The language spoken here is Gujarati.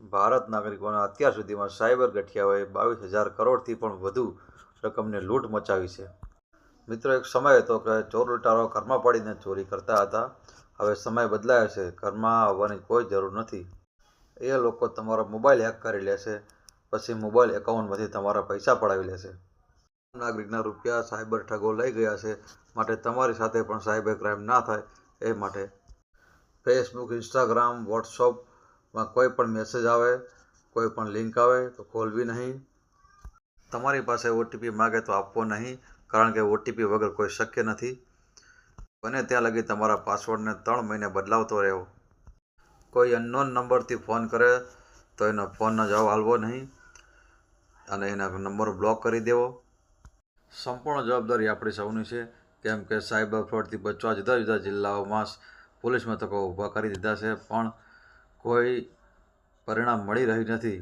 ભારત નાગરિકોના અત્યાર સુધીમાં સાયબર ગઠિયાઓએ 22,000 કરોડથી પણ વધુ રકમની લૂંટ મચાવી છે. મિત્રો, એક સમય હતો કે ચોર લૂંટારો ઘરમાં પડીને ચોરી કરતા હતા. હવે સમય બદલાયો છે. ઘરમાં આવવાની કોઈ જરૂર નથી. એ લોકો તમારો મોબાઈલ હેક કરી લેશે, પછી મોબાઈલ એકાઉન્ટમાંથી તમારા પૈસા પડાવી લેશે. નાગરિકના રૂપિયા સાયબર ઠગો લઈ ગયા છે. માટે તમારી સાથે પણ સાયબર ક્રાઇમ ના થાય એ માટે ફેસબુક, ઇન્સ્ટાગ્રામ, વોટ્સઅપમાં કોઈ પણ મેસેજ આવે, કોઈ પણ લિંક આવે તો ખોલવી નહીં. તમારી પાસે ઓટીપી માગે તો આપવો નહીં, કારણ કે ઓટીપી વગર કોઈ શક્ય નથી. બને ત્યાં લગી તમારા પાસવર્ડને 3 મહિને બદલાવતો રહેવો. કોઈ અનનોન નંબરથી ફોન કરે તો એનો ફોનનો જવાબ આપવો નહીં અને એના નંબર બ્લોક કરી દેવો. સંપૂર્ણ જવાબદારી આપણી સૌની છે, કેમ કે સાયબર ફ્રોડથી બચવા જુદા જુદા જિલ્લાઓમાં પોલીસ મથકો ઊભા કરી દીધા છે, પણ કોઈ પરિણામ મળી રહ્યું નથી.